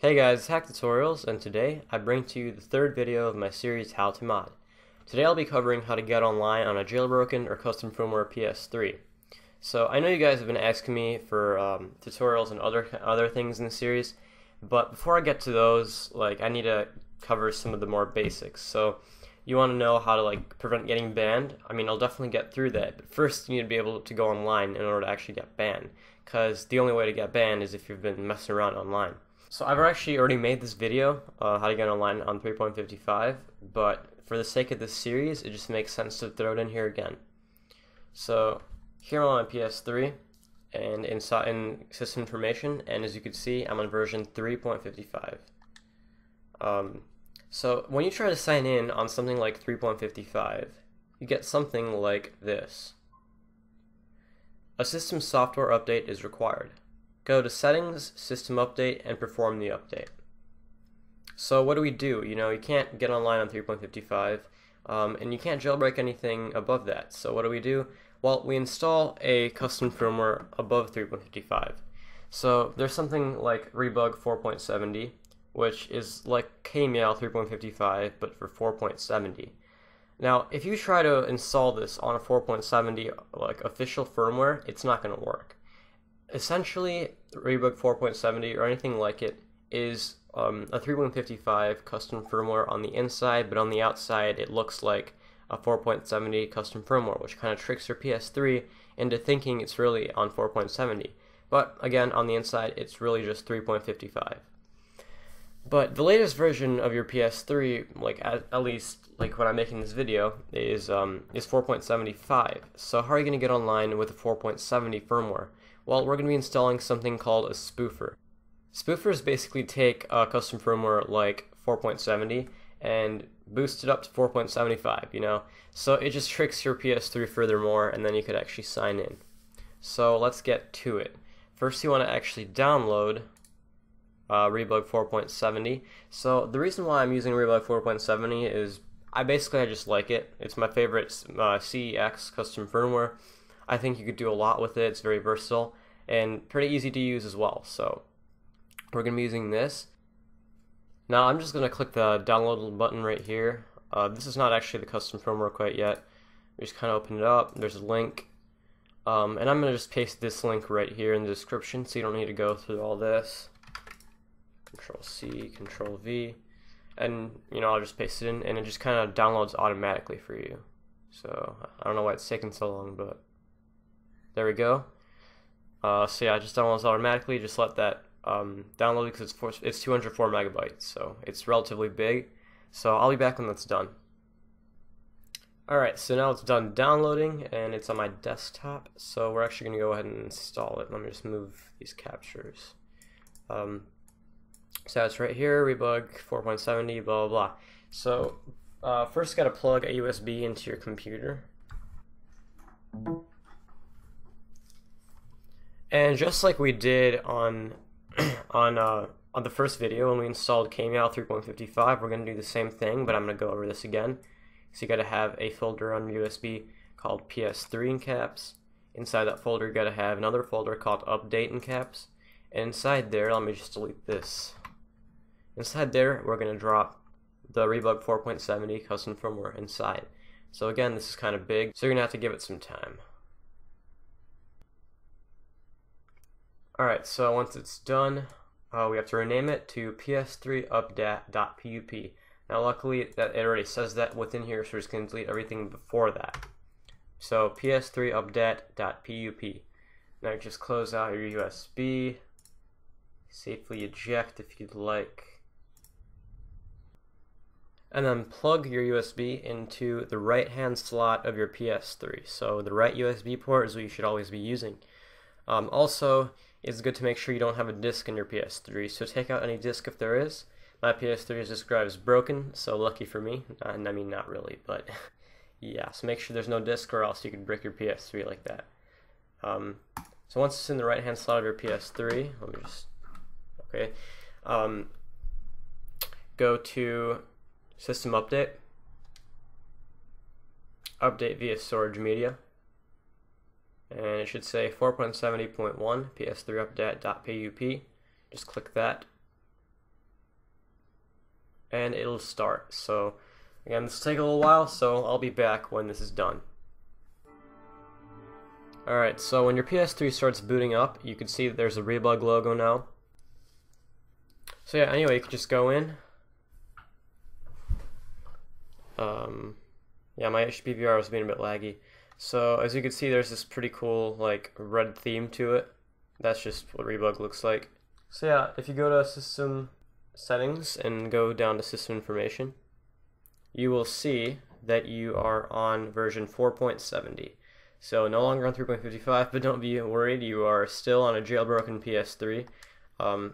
Hey guys, Hack Tutorials, and today I bring to you the third video of my series How to Mod. Today I'll be covering how to get online on a jailbroken or custom firmware PS3. So I know you guys have been asking me for tutorials and other things in the series, but before I get to those, I need to cover some of the more basics. So you want to know how to prevent getting banned? I mean, I'll definitely get through that, but first you need to be able to go online in order to actually get banned, because the only way to get banned is if you've been messing around online. So I've actually already made this video, how to get online on 3.55, but for the sake of this series, it just makes sense to throw it in here again. So here I'm on my PS3, and in system information, and as you can see, I'm on version 3.55. So when you try to sign in on something like 3.55, you get something like this. A system software update is required. Go to Settings, System Update, and perform the update. So what do? You can't get online on 3.55, and you can't jailbreak anything above that. So what do? Well, we install a custom firmware above 3.55. So there's something like Rebug 4.70, which is like Kmail 3.55, but for 4.70. Now, if you try to install this on a 4.70 official firmware, it's not going to work. Essentially, Rebug 4.70 or anything like it is a 3.55 custom firmware on the inside, but on the outside it looks like a 4.70 custom firmware, which kind of tricks your PS3 into thinking it's really on 4.70. But again, on the inside it's really just 3.55. But the latest version of your PS3, at least when I'm making this video, is 4.75. So how are you going to get online with a 4.70 firmware? Well, we're going to be installing something called a spoofer. Spoofers basically take a custom firmware like 4.70 and boost it up to 4.75, So it just tricks your PS3 furthermore, and then you could actually sign in. So let's get to it. First, you want to actually download Rebug 4.70. So the reason why I'm using Rebug 4.70 is I just like it. It's my favorite CEX custom firmware. I think you could do a lot with it. It's very versatile and pretty easy to use as well. So we're going to be using this. Now I'm just going to click the download button right here. This is not actually the custom firmware quite yet. We just kind of open it up. There's a link. And I'm going to just paste this link right here in the description so you don't need to go through all this. Control C, Control V. And I'll just paste it in, and it just kind of downloads automatically for you. So I don't know why it's taking so long, but there we go. So yeah, it just downloads automatically. Just let that download because it's 204 megabytes, so it's relatively big. So I'll be back when that's done. Alright, so now it's done downloading and it's on my desktop. So we're actually going to go ahead and install it. Let me just move these captures. So it's right here, Rebug 4.70, blah blah blah. So first got to plug a USB into your computer. And just like we did on the first video when we installed Kmail 3.55, we're going to do the same thing, but I'm going to go over this again. So you got to have a folder on USB called PS3 in caps. Inside that folder you got to have another folder called Update in caps. And inside there, let me just delete this. Inside there, we're going to drop the Rebug 4.70 custom firmware inside. So again, this is kind of big, so you're going to have to give it some time. Alright, so once it's done, we have to rename it to PS3 updat.pup. Now luckily, that it already says that within here, so we're just going to delete everything before that. So PS3 updat.pup. Now just close out your USB, safely eject if you'd like, and then plug your USB into the right-hand slot of your PS3. So the right USB port is what you should always be using. Also, it's good to make sure you don't have a disk in your PS3, so take out any disk if there is. My PS3 is described as broken, so lucky for me. I mean, not really, but yeah, so make sure there's no disk or else you could brick your PS3 like that. So once it's in the right-hand slot of your PS3, let me just, okay, go to System Update, Update via Storage Media, and it should say 4.70.1 PS3 update.pup. Just click that. and it'll start. So again, this will take a little while, so I'll be back when this is done. Alright, so when your PS3 starts booting up, you can see that there's a Rebug logo now. So yeah, anyway, you can just go in. Yeah, my HPVR was being a bit laggy. So as you can see, there's this pretty cool like red theme to it. That's just what Rebug looks like. So yeah, if you go to System Settings and go down to System Information, you will see that you are on version 4.70. So no longer on 3.55, but don't be worried, you are still on a jailbroken PS3.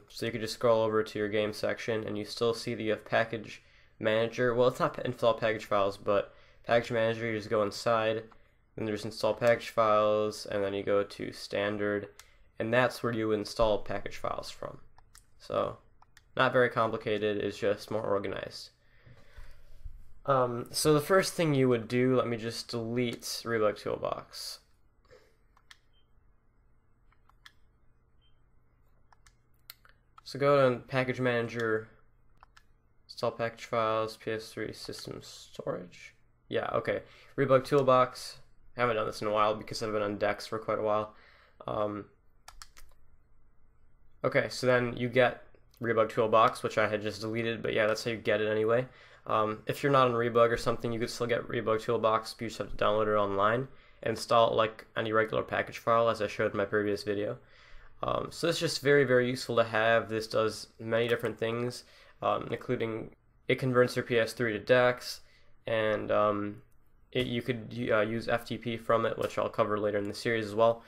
So you can just scroll over to your game section and you still see that you have Package Manager. Well, it's not install package files, but Package Manager, you just go inside, then there's install package files, and then you go to standard, and that's where you install package files from. So not very complicated, it's just more organized. So the first thing you would do, let me just delete Rebug Toolbox. So go to Package Manager, install package files, PS3 system storage. Yeah, okay. Rebug Toolbox. I haven't done this in a while because I've been on Dex for quite a while. Okay, so then you get Rebug Toolbox, which I had just deleted, but yeah, that's how you get it anyway. If you're not on Rebug or something, you could still get Rebug Toolbox, but you just have to download it online and install it like any regular package file, as I showed in my previous video. So it's just very, very useful to have. This does many different things, including it converts your PS3 to DeX, and you could use FTP from it, which I'll cover later in the series as well.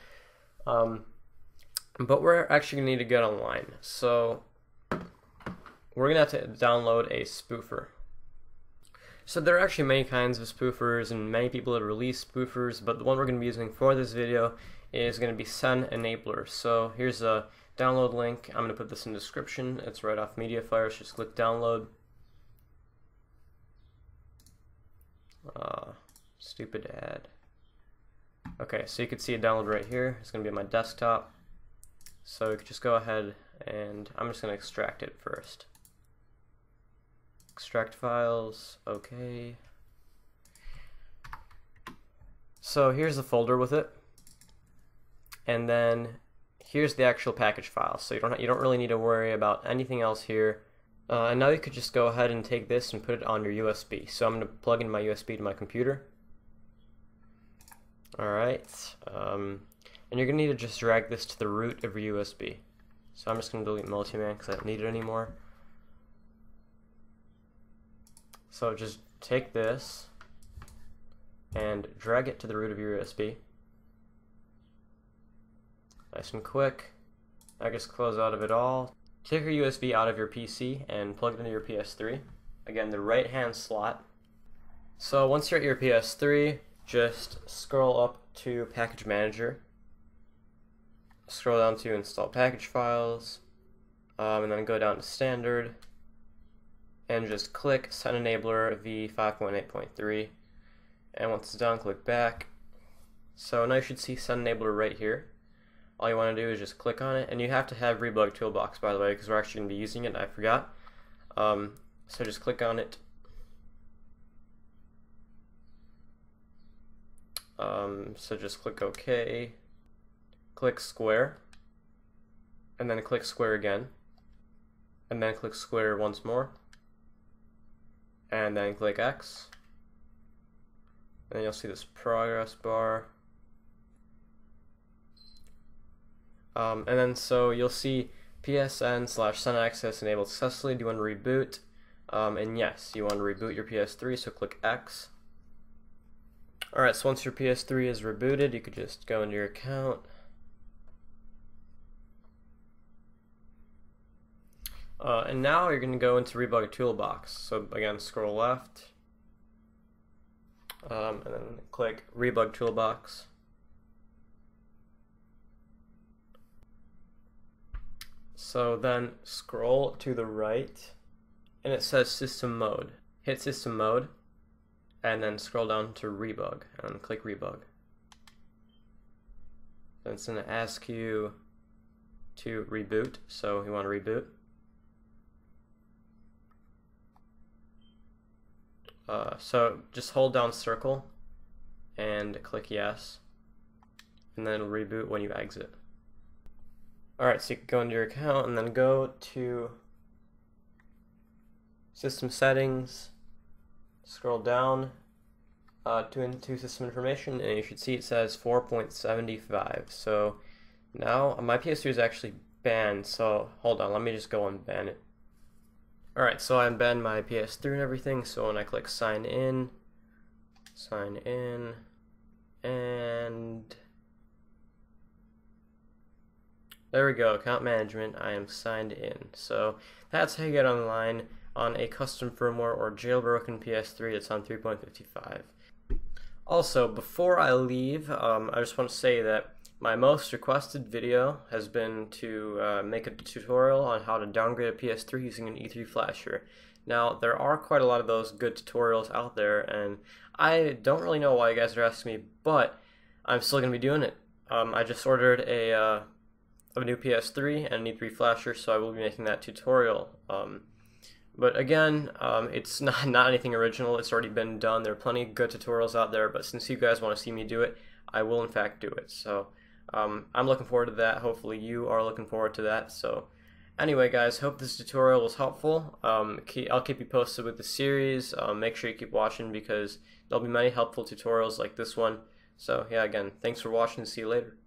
But we're actually going to need to get online. So we're going to have to download a spoofer. So there are actually many kinds of spoofers, and many people have released spoofers, but the one we're going to be using for this video is going to be Sen Enabler. So here's a download link. I'm going to put this in the description. It's right off MediaFire, so just click download. Stupid ad. Okay, so you can see a download right here. It's going to be on my desktop. So you can just go ahead and I'm just going to extract it first. Extract files, okay. So here's the folder with it, and then here's the actual package file. So you don't really need to worry about anything else here. And now you could just go ahead and take this and put it on your USB. So I'm going to plug in my USB to my computer. Alright, and you're going to need to just drag this to the root of your USB. So I'm just going to delete Multiman because I don't need it anymore. So just take this and drag it to the root of your USB. Nice and quick. Now just close out of it all. Take your USB out of your PC and plug it into your PS3. Again, the right hand slot. So once you're at your PS3, just scroll up to Package Manager. Scroll down to Install Package Files, and then go down to Standard, and just click Sen Enabler v5.8.3, and once it's done, click back. So now you should see Sen Enabler right here. All you want to do is just click on it, and you have to have Rebug Toolbox, by the way, because we're actually going to be using it, and I forgot. So just click on it. So just click OK, click square, and then click square again, and then click square once more, and then click X, and then you'll see this progress bar. And then so you'll see PSN/Sen access enabled successfully. Do you want to reboot? And yes, you want to reboot your PS3, so click X. Alright, so once your PS3 is rebooted, you could just go into your account. And now you're going to go into Rebug Toolbox. So again, scroll left, and then click Rebug Toolbox. So then scroll to the right, and it says System Mode. Hit System Mode, and then scroll down to Rebug, and click Rebug. Then it's going to ask you to reboot, so you want to reboot. So just hold down circle and click yes, and then it'll reboot when you exit. Alright, so you can go into your account and then go to System Settings, scroll down into System Information, and you should see it says 4.75. So now my PS3 is actually banned, so hold on, let me just go unban it. Alright, so I unbanned my PS3 and everything, so when I click sign in, and there we go, account management, I am signed in. So that's how you get online on a custom firmware or jailbroken PS3 that's on 3.55. Also, before I leave, I just want to say that my most requested video has been to make a tutorial on how to downgrade a PS3 using an E3 flasher. Now, there are quite a lot of those good tutorials out there, and I don't really know why you guys are asking me, but I'm still going to be doing it. I just ordered a new PS3 and an E3 flasher, so I will be making that tutorial. But again, it's not anything original. It's already been done. There are plenty of good tutorials out there, but since you guys want to see me do it, I will in fact do it. So I'm looking forward to that. Hopefully you are looking forward to that. So anyway, guys, hope this tutorial was helpful. I'll keep you posted with the series. Make sure you keep watching because there'll be many helpful tutorials like this one. So yeah, again, thanks for watching. See you later.